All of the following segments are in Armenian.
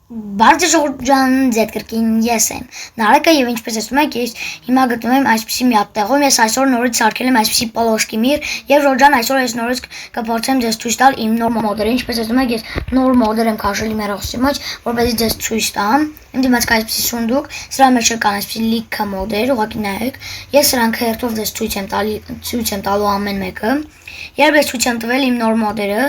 Բարձր Ժորժան ձետ կրկին ես եմ Նարեկը եւ ինչպես ասում եք ես հիմա գտնում եմ այսպիսի մի հատ տեղում ես այսօր նորից սարքել եմ այսպիսի պոլոշկի միր եւ Ժորժան այսօր ես նորից կփորձեմ ձեզ ցույց տալ իմ նոր մոդերը ինչպես ասում եք ես նոր մոդեր եմ քաշել իմ հեռախոսի մեջ որպեսզի ձեզ ցույց տամ իմ դիմաց կա այսպիսի սունդուկ սրա մեջ կան այսպիսի լիքը մոդեր ուղղակի նայեք ես սրանք հերթով ձեզ ցույց եմ տալու ամեն մեկը Երբ ես ցույց եմ տվել իմ նոր մոդերը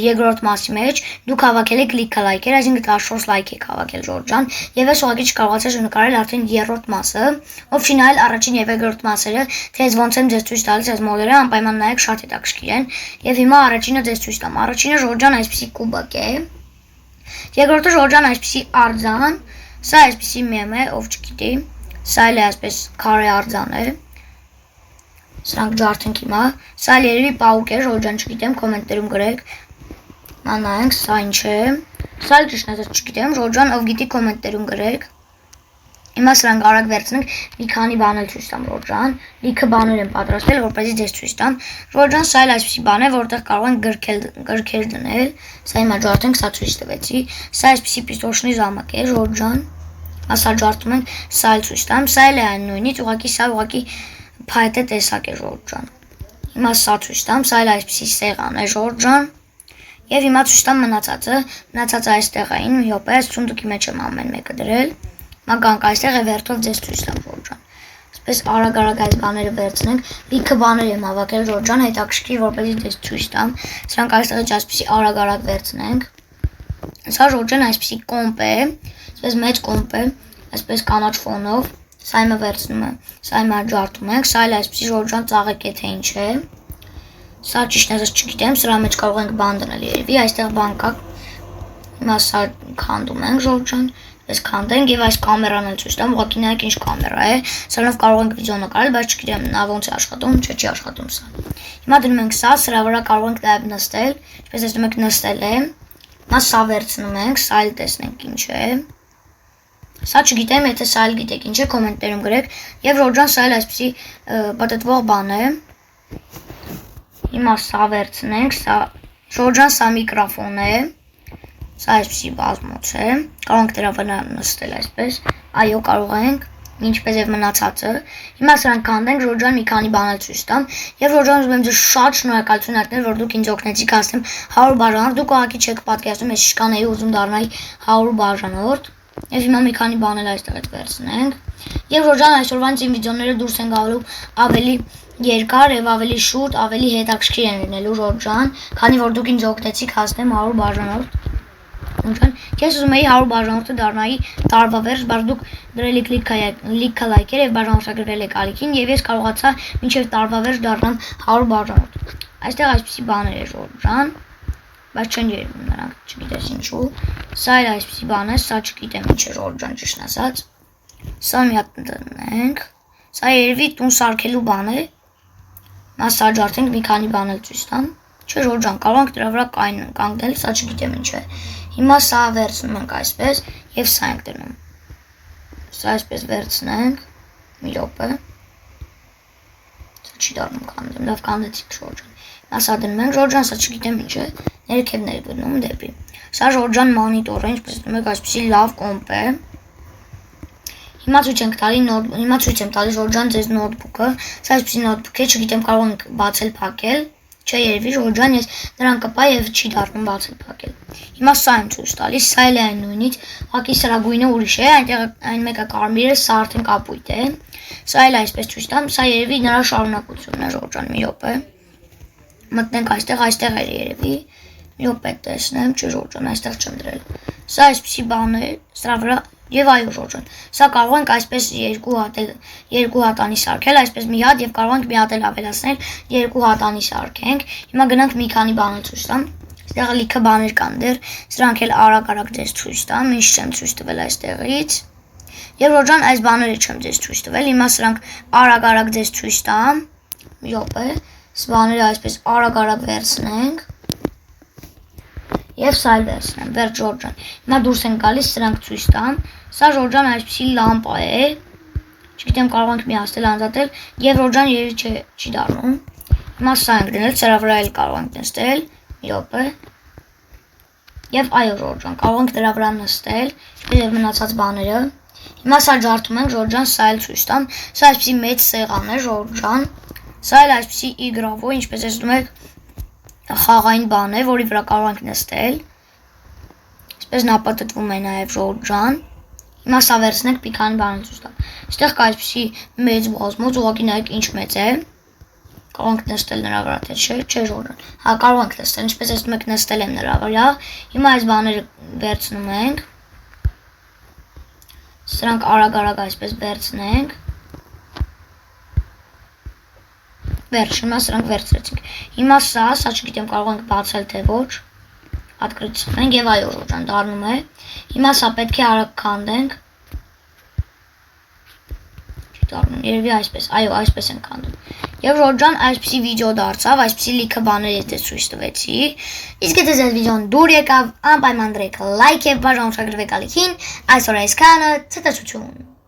երկրորդ մասի մեջ դուք հավաքել եք լիքը լայքեր այսինքն 14 լայք եք հավաքել Ժորժան եւ ես ուղղակի չկարողացա նկարել արդեն երրորդ մասը ով չի նայել առաջին եւ երկրորդ մասերը թե ես ոնց եմ ձեզ ցույց տալիս այս մոդերը անպայման նայեք շատ հետաքրքիր են եւ հիմա առաջինը ձեզ ցույց տամ առաջինը Ժորժան այսպիսի կուբակ է երկրորդը Ժորժան այսպիսի արձան սա այսպիսի մեմ է ով չգիտի սա էլ է այսպես քարե արձան է Սրանք ջարդենք հիմա, սա երևի պաուկ է, Ժորժան չգիտեմ, կոմենտներում գրեք Մանայենք, սա ինչ է Սա էլ ճիշտ է, չգիտեմ, Ժորժան ով գիտի կոմենտներում գրեք Հիմա սրանք արագ վերցնենք, մի քանի բան էլ ցույց տամ Ժորժան Լիքը բաներ եմ պատրաստել, որպեսզի ձեզ ցույց տամ Ժորժան սա էլ այսպիսի բան է, որտեղ կարող ենք գրքեր դնել Սա հիմա ջարդենք, սա ցույց տվեցի Սա այսպիսի պիստոշնի զամակ է, Ժորժան Ասա ջարդում ենք, սա էլ ցույց տամ, սա էլ է այն նույնից, ուղղակի Փայտե տեսակ է Ժորժան Հիմա սա ցույց տամ, սա էլ այսպիսի սեղան է Ժորժան Եվ հիմա ցույց տամ մնացածը այստեղ էին, մի հոպե, այս սունդուկի մեջ եմ ամեն մեկը դրել Հիմա գանք այստեղ է վերթով ձեզ ցույց տամ Ժորժան Այսպես արագ այս բաները վերցնենք, լիքը բաներ եմ հավաքել Ժորժան, հետաքրքիր որպեսզի ձեզ ցույց տամ Սրանք այստեղից այսպիսի արագ վերցնենք Սա Ժորժան այսպիսի կոմպ է, այսպես մեծ կոմպ է, այսպես կանաչ ֆոնով Սա հիմա վերցնում եմ, սա հիմա ջարդում ենք, սա էլ այսպիսի Ժորժան ծաղիկ է թե ինչ է Սա ճիշտ է չգիտեմ, սրա մեջ կարող ենք բան դնել երևի, այստեղ բան կա Հիմա սա քանդում ենք Ժորժան, այս քանդենք եւ այս կամերան էլ ցույց տամ, ուղղակի նայեք ինչ կամերա է Սրանով կարող ենք վիդեո նկարել, բայց չգիտեմ նա ոնց է աշխատում, չի աշխատում սա Հիմա դնում ենք սրա վրա կարող ենք նաեւ նստել, ինչպես ասում եք նստել է Հիմա սա վերցնում ենք, սա էլ տեսնենք ինչ է Սա չգիտեմ, եթե սա էլ գիտեք ինչ է, կոմենտներում գրեք Եվ Ժորժան սա էլ այսպիսի պտտվող բան է Հիմա սա վերցնենք, Ժորժան սա միկրոֆոն է Սա այսպիսի բազմոց է Կարող ենք դրա վրա նստել այսպես Այո, կարող ենք, ինչպես եւ մնացածը Հիմա սրանք քանդենք, Ժորժան մի քանի բան էլ ցույց տամ Եվ Ժորժան ուզում եմ ձեզ շատ շնորհակալություն հայտնել, որ դուք ինձ օգնեցիք հասնեմ 100 բաժանորդ Դուք ուղղակի չեք պատկերացնում, ես շկանեի ուզում դառնայի 100 բաժանորդ Եվ հիմա մի քանի բան էլ այստեղից վերցնենք Եվ Ժորժան այսօրվանից իմ վիդեոները դուրս են գալու ավելի երկար եւ ավելի շուտ, ավելի հետաքրքիր են լինելու Ժորժան, քանի որ դուք ինձ օգնեցիք հասնեմ 100 բաժանորդ Ես ուզում էի 100 բաժանորդը դառնայի տարվա վերջ, բայց դուք դրել եք լիքը լայքեր եւ բաժանորդագրել եք ալիքին եւ ես կարողացա մինչեւ տարվա վերջ դառնամ 100 բաժանորդ Այստեղ այսպիսի բաներ է Ժորժան Բայց չեն երևում նրանք, չգիտես ինչու Սա էլ այսպիսի բան է, սա չգիտեմ ինչ է Ժորժան ճիշտ ասած Սա մի հատ դնենք Սա երևի տուն սարքելու բան է Նա սա ջարդենք մի քանի բան էլ ցույց տամ Չէ Ժորժան, կարող ենք դրա վրա կանգնել, սա չգիտեմ ինչ է Հիմա սա վերցնում ենք այսպես եւ սա ենք դնում Սա այսպես վերցնենք Մի րոպե Սա չի դառնում կանդեմ, լավ կանդեցիք Ժորժան Նա սա դնում ենք Ժորժան, սա չգիտեմ ինչ է Ներքևն է գնում դեպի Սա Ժորժան մոնիտոր է, ինչպես դնում եք այսպիսի լավ կոմպ է Հիմա ցույց եմ տալիս Ժորժան ձեզ նոթբուքը Սա այսպիսի նոթբուք է, չգիտեմ կարող ենք բացել փակել Չէ երևի Ժորժան ես նրան կպա եւ չի դառնում բացել փակել Հիմա սա եմ ցույց տալիս, սա էլ է այն նույնից Հակի սրա գույնը ուրիշ է, այնտեղ այն մեկը կարմիր է, սա արդեն կապույտ է Սա էլ այսպես ցույց տամ, սա երևի նրա շարունակությունն է Ժորժան, մի րոպե Մտնենք այստեղ է երևի Մի րոպե տեսնեմ, չէ Ժորժան, այստեղ չեմ դրել Սա այսպիսի բան է, սրա վրա Եվ այո Ժորժան, սա կարող ենք այսպես երկու հատանի սարքել, այսպես մի հատ եւ կարող ենք մի հատ էլ ավելացնել, երկու հատանի սարքենք։ Հիմա գնանք մի քանի բան ցույց տամ։ Այստեղ լիքը բաներ կան դեռ, սրանք էլ արագ ձեզ ցույց տամ, ինչ չեմ ցույց տվել այստեղից։ Եվ Ժորժան, այս բաները չեմ ձեզ ցույց տվել, հիմա սրանք արագ ձեզ ցույց տամ։ Մի րոպե, այս բաները այսպես արագ վերցնենք։ Եվ սա էլ վերցնեմ, վերջ Ժորժան։ Հիմա դուրս են գալիս, սրանք ցույց տամ։ Սա Ժորժան այսպիսի լամպա է։ Չգիտեմ կարող ենք միացնել, անցատել, եւ Ժորժան երևի չի դառնում։ Հիմա սա ենք դնել, սրա վրա էլ կարող ենք նստել։ Մի րոպե։ Եվ այո Ժորժան, կարող ենք դրա վրա նստել, եւ մնացած բաները։ Հիմա սա ջարդում ենք Ժորժան, սա էլ ցույց տամ։ Սա այսպեսի մեծ սեղան է Ժորժան։ Սա էլ այսպեսի իգրավո, ինչպես տեսնում եք, խաղային բան է, որի վրա կարող ենք նստել։ Այսպես նապատտվում է նաև Ժորժան։ Հիմա սա վերցնենք մի քանի բան ցույց տամ։ Այստեղ կա այսպեսի մեծ բազմոց, ուղղակի նայեք ինչ մեծ է։ Կարող ենք նստել նրա վրա, թե չէ Ժորժան։ Հա, կարող ենք նստել, ինչպես տեսնում եք, նստել եմ նրա վրա։ Հիմա այս բաները վերցնում ենք։ Սրանք արագ այսպես վերցնենք։ Վերջ, հիմա սրանք վերցրեցինք։ Հիմա սա չգիտեմ, կարող ենք բացել թե ոչ։ Открыть եւ այո Ժորժան դառնում է։ Հիմա սա պետք է արագ քանդենք։ Դառնում, երևի այսպես, այո, այսպես են քանդում։ Եվ Ժորժան այսպեսի վիդեո դարձավ, այսպեսի լիքը բաներ եթե ցույց տվեցի։ Իսկ եթե ձեզ վիդեոն դուր եկավ, անպայման դրեք լայք եւ բաժանորդագրվեք ալիքին, այսօր այսքանը, ցտեսություն։